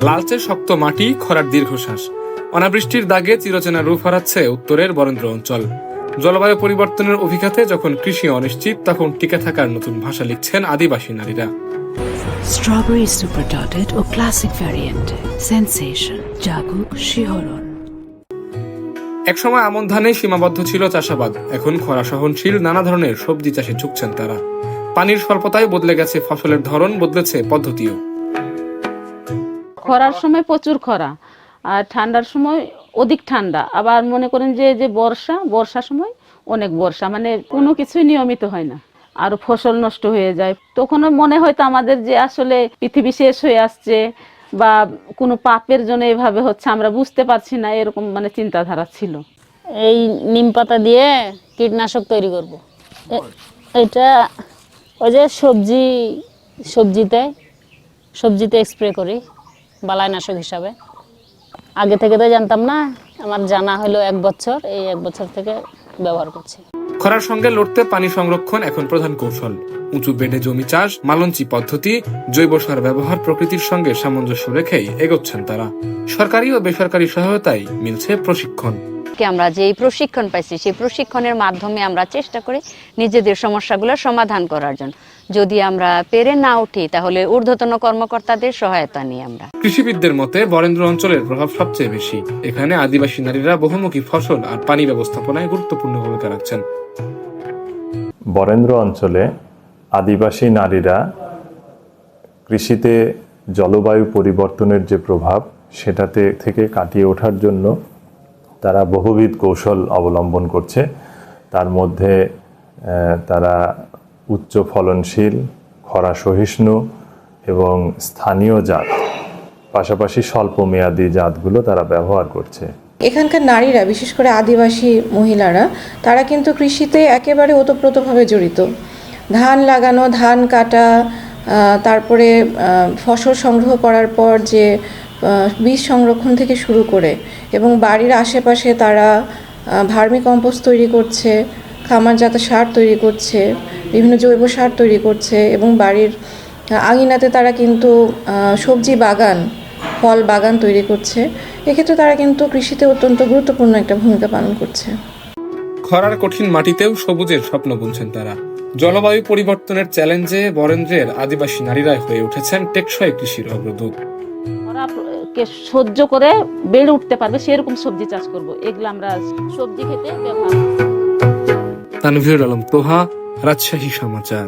লালচে শক্ত মাটি, খরার দীর্ঘশ্বাস, অনাবৃষ্টির দাগে চিরচেনা রূপ হারাচ্ছে উত্তরের বরেন্দ্র অঞ্চল। জলবায়ু পরিবর্তনের অভিঘাতে যখন কৃষি অনিশ্চিত, তখন টিকে থাকার নতুন ভাষা লিখছেন আদিবাসী নারীরা। স্ট্রবেরি সুপার ডটেড ও ক্লাসিক ভ্যারিয়েন্ট, সেন্সেশন, জাগুক শিহরণ। একসময় আমন ধানে সীমাবদ্ধ ছিল চাষাবাদ, এখন খরা সহনশীল নানা ধরনের সবজি চাষে ঝুঁকছেন তারা। পানির স্বল্পতায় বদলে গেছে ফসলের ধরন, বদলেছে পদ্ধতিও। খরার সময় প্রচুর খরা, আর ঠান্ডার সময় অধিক ঠান্ডা। আবার মনে করেন যে বর্ষার সময় অনেক বর্ষা, মানে কোনো কিছুই নিয়মিত হয় না, আর ফসল নষ্ট হয়ে যায়। তখনও মনে হয়তো আমাদের যে আসলে পৃথিবী শেষ হয়ে আসছে বা কোনো পাপের জন্য এভাবে হচ্ছে, আমরা বুঝতে পারছি না, এরকম মানে চিন্তাধারা ছিল। এই নিম পাতা দিয়ে কীটনাশক তৈরি করব। এটা ওই যে সবজিতে স্প্রে করি বালাইনাশক হিসাবে। আগে থেকে তো জানতাম না, আমার জানা হলো 1 বছর, এই 1 বছর থেকে ব্যবহার করছি। খরার সঙ্গে লড়তে পানি সংরক্ষণ এখন প্রধান কৌশল। উঁচু বেডে জমি চাষ, মালঞ্চি পদ্ধতি, জৈব সার ব্যবহার, প্রকৃতির সঙ্গে সামঞ্জস্য রেখেই এগোচ্ছেন তারা। সরকারি ও বেসরকারি সহায়তায় মিলছে প্রশিক্ষণ। আমরা যে প্রশিক্ষণ পাইছি, সেই প্রশিক্ষণের মাধ্যমে আমরা চেষ্টা করি নিজেদের সমস্যাগুলো সমাধান করার জন্য। যদি আমরা পেরে না উঠি, তাহলে ঊর্ধ্বতন কর্মকর্তাদের সহায়তা নিই আমরা। কৃষিবিদদের মতে বরেন্দ্র অঞ্চলের প্রভাব সবচেয়ে বেশি। এখানে আদিবাসী নারীরা বহুমুখী ফসল আর পানি ব্যবস্থাপনায় গুরুত্বপূর্ণ ভূমিকা রাখছেন। বরেন্দ্র অঞ্চলে আদিবাসী নারীরা কৃষিতে জলবায়ু পরিবর্তনের যে প্রভাব, সেটাতে থেকে কাটিয়ে ওঠার জন্য তারা বহুবিধ কৌশল অবলম্বন করছে। তার মধ্যে তারা উচ্চ ফলনশীল, খরা সহিষ্ণু এবং স্থানীয় জাত, পাশাপাশি স্বল্প মেয়াদী জাতগুলো তারা ব্যবহার করছে। এখানকার নারীরা, বিশেষ করে আদিবাসী মহিলারা, তারা কিন্তু কৃষিতে একেবারে ওতপ্রোতভাবে জড়িত। ধান লাগানো, ধান কাটা, তারপরে ফসল সংগ্রহ করার পর যে বীজ সংরক্ষণ থেকে শুরু করে, এবং বাড়ির আশেপাশে তারা ভার্মি কম্পোস্ট তৈরি করছে, খামারজাত সার তৈরি করছে, বিভিন্ন জৈব সার তৈরি করছে, এবং বাড়ির আঙিনাতে তারা কিন্তু সবজি বাগান, ফল বাগান তৈরি করছে। এক্ষেত্রে তারা কিন্তু কৃষিতে অত্যন্ত গুরুত্বপূর্ণ একটা ভূমিকা পালন করছে। খরার কঠিন মাটিতেও সবুজের স্বপ্ন বুনছেন তারা। জলবায়ু পরিবর্তনের চ্যালেঞ্জে বরেন্দ্রের আদিবাসী নারীরাই হয়ে উঠেছেন টেকসই কৃষির অগ্রদূত। খরাকে সহ্য করে বেড়ে উঠতে পারবে সেরকম সবজি চাষ করব, এগুলো আমরা সবজি খেতে ব্যবহার। তানভীরুল আলম তোহা, রাজশাহী সমাচার।